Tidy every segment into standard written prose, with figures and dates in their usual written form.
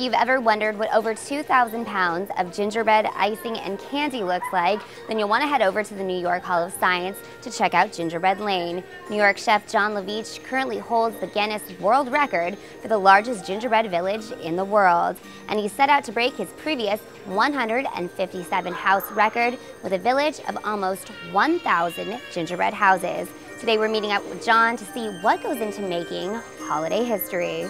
you've ever wondered what over 2,000 pounds of gingerbread icing and candy looks like, then you'll want to head over to the New York Hall of Science to check out GingerBread Lane. New York chef Jon Lovitch currently holds the Guinness World Record for the largest gingerbread village in the world. And he set out to break his previous 157 house record with a village of almost 1,000 gingerbread houses. Today we're meeting up with Jon to see what goes into making holiday history.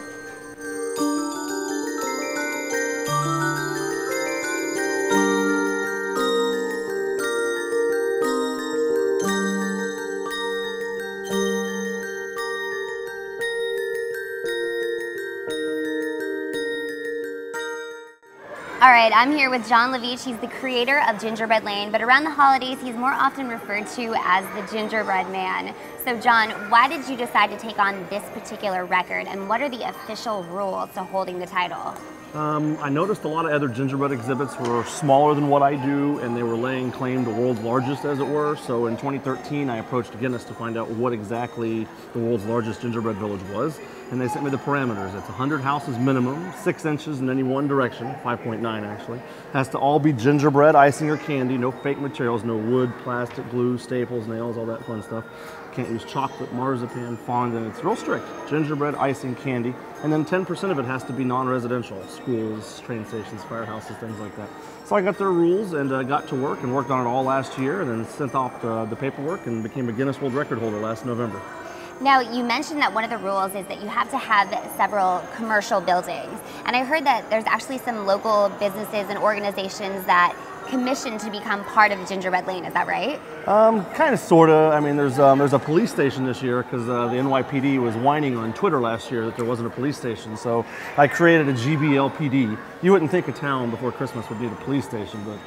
All right, I'm here with Jon Lovitch. He's the creator of GingerBread Lane, but around the holidays, he's more often referred to as the Gingerbread Man. So Jon, why did you decide to take on this particular record, and what are the official rules to holding the title? I noticed a lot of other gingerbread exhibits were smaller than what I do, and they were laying claim to world's largest, as it were. So in 2013, I approached Guinness to find out what exactly the world's largest gingerbread village was, and they sent me the parameters. It's 100 houses minimum, 6 inches in any one direction, 5.9 actually. Has to all be gingerbread, icing, or candy, no fake materials, no wood, plastic, glue, staples, nails, all that fun stuff. Can't use chocolate, marzipan, fondant. It's real strict. Gingerbread, icing, candy, and then 10% of it has to be non-residential. Schools, train stations, firehouses, things like that. So I got their rules and got to work and worked on it all last year, and then sent off the paperwork and became a Guinness World Record holder last November. Now, you mentioned that one of the rules is that you have to have several commercial buildings. And I heard that there's actually some local businesses and organizations that commissioned to become part of GingerBread Lane, is that right? Kind of, sort of. I mean, there's a police station this year because the NYPD was whining on Twitter last year that there wasn't a police station. So I created a GBLPD. You wouldn't think a town before Christmas would need a police station, but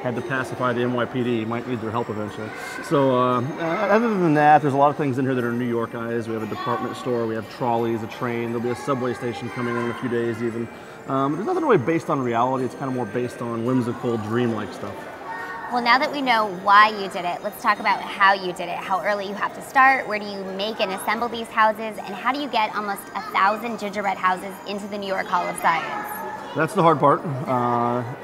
had to pacify the NYPD. Might need their help eventually. So other than that, there's a lot of things in here that are New Yorkized. We have a department store, we have trolleys, a train, there'll be a subway station coming in a few days even. There's nothing really based on reality. It's kind of more based on whimsical, dreamlike stuff. Well, now that we know why you did it, let's talk about how you did it. How early you have to start, where do you make and assemble these houses, and how do you get almost 1,000 gingerbread houses into the New York Hall of Science? That's the hard part.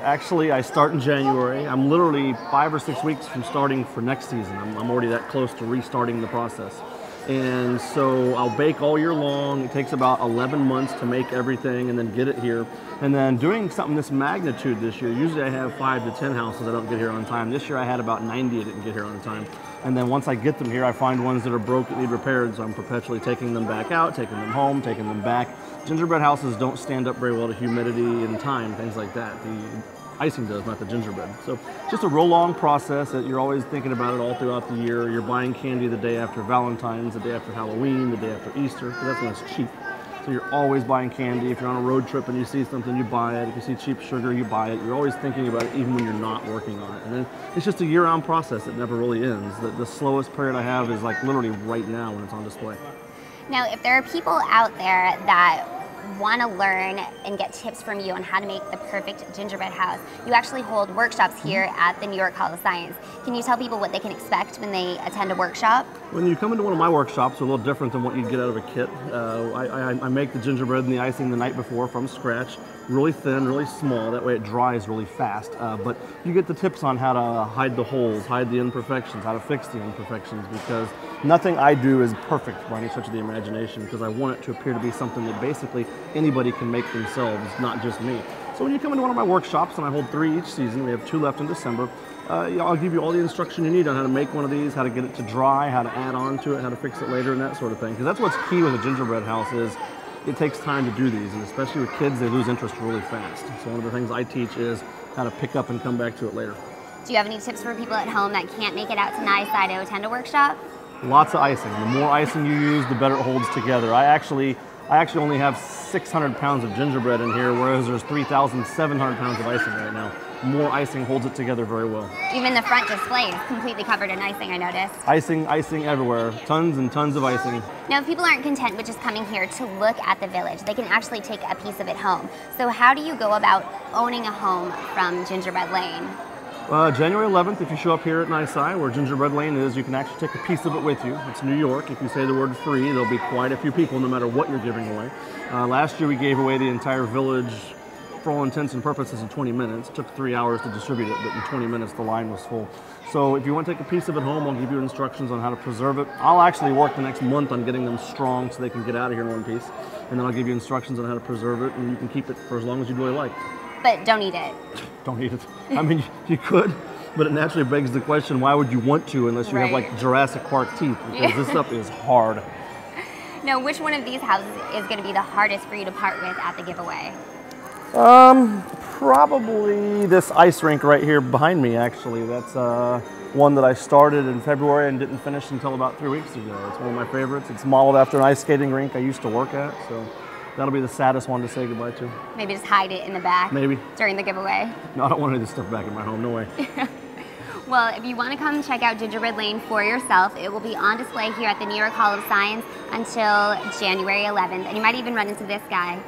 Actually, I start in January. I'm literally 5 or 6 weeks from starting for next season. I'm already that close to restarting the process. And so I'll bake all year long. It takes about 11 months to make everything and then get it here. And then doing something this magnitude this year, usually I have 5 to 10 houses I don't get here on time. This year I had about 90 I didn't get here on time. And then once I get them here, I find ones that are broke that need repaired, so I'm perpetually taking them back out, taking them home, taking them back. Gingerbread houses don't stand up very well to humidity and time, things like that. The icing does, not the gingerbread. So just a real long process that you're always thinking about it all throughout the year. You're buying candy the day after Valentine's, the day after Halloween, the day after Easter, because that's when it's cheap. So you're always buying candy. If you're on a road trip and you see something, you buy it. If you see cheap sugar, you buy it. You're always thinking about it even when you're not working on it. And then it's just a year-round process that never really ends. The slowest period I have is like literally right now when it's on display. Now, if there are people out there that want to learn and get tips from you on how to make the perfect gingerbread house, you actually hold workshops here at the New York Hall of Science. Can you tell people what they can expect when they attend a workshop? When you come into one of my workshops, they're a little different than what you'd get out of a kit. I make the gingerbread and the icing the night before from scratch, really thin, really small, that way it dries really fast. But you get the tips on how to hide the holes, hide the imperfections, how to fix the imperfections, because nothing I do is perfect by any stretch of the imagination, because I want it to appear to be something that basically anybody can make themselves, not just me. So when you come into one of my workshops, and I hold 3 each season, we have 2 left in December, I'll give you all the instruction you need on how to make one of these, how to get it to dry, how to add on to it, how to fix it later, and that sort of thing. Because that's what's key with a gingerbread house is it takes time to do these, and especially with kids, they lose interest really fast. So one of the things I teach is how to pick up and come back to it later. Do you have any tips for people at home that can't make it out to NYSCI to attend a workshop? Lots of icing. The more icing you use, the better it holds together. I actually only have 600 pounds of gingerbread in here, whereas there's 3,700 pounds of icing right now. More icing holds it together very well. Even the front display is completely covered in icing, I noticed. Icing everywhere. Tons and tons of icing. Now, if people aren't content with just coming here to look at the village, they can actually take a piece of it home. So how do you go about owning a home from GingerBread Lane? January 11th, if you show up here at NYSCI, where GingerBread Lane is, you can actually take a piece of it with you. It's New York. If you say the word free, there'll be quite a few people no matter what you're giving away. Last year we gave away the entire village for all intents and purposes in 20 minutes. It took 3 hours to distribute it, but in 20 minutes the line was full. So if you want to take a piece of it home, I'll give you instructions on how to preserve it. I'll actually work the next month on getting them strong so they can get out of here in one piece. And then I'll give you instructions on how to preserve it, and you can keep it for as long as you'd really like. But don't eat it. Don't eat it. I mean, you could, but it naturally begs the question, why would you want to unless you have like Jurassic Park teeth? Because this stuff is hard. Now, which one of these houses is going to be the hardest for you to part with at the giveaway? Probably this ice rink right here behind me, actually. That's one that I started in February and didn't finish until about 3 weeks ago. It's one of my favorites. It's modeled after an ice skating rink I used to work at, so that'll be the saddest one to say goodbye to. Maybe just hide it in the back. Maybe. During the giveaway. No, I don't want any of this stuff back in my home, no way. Well, if you want to come check out GingerBread Lane for yourself, it will be on display here at the New York Hall of Science until January 11th, and you might even run into this guy.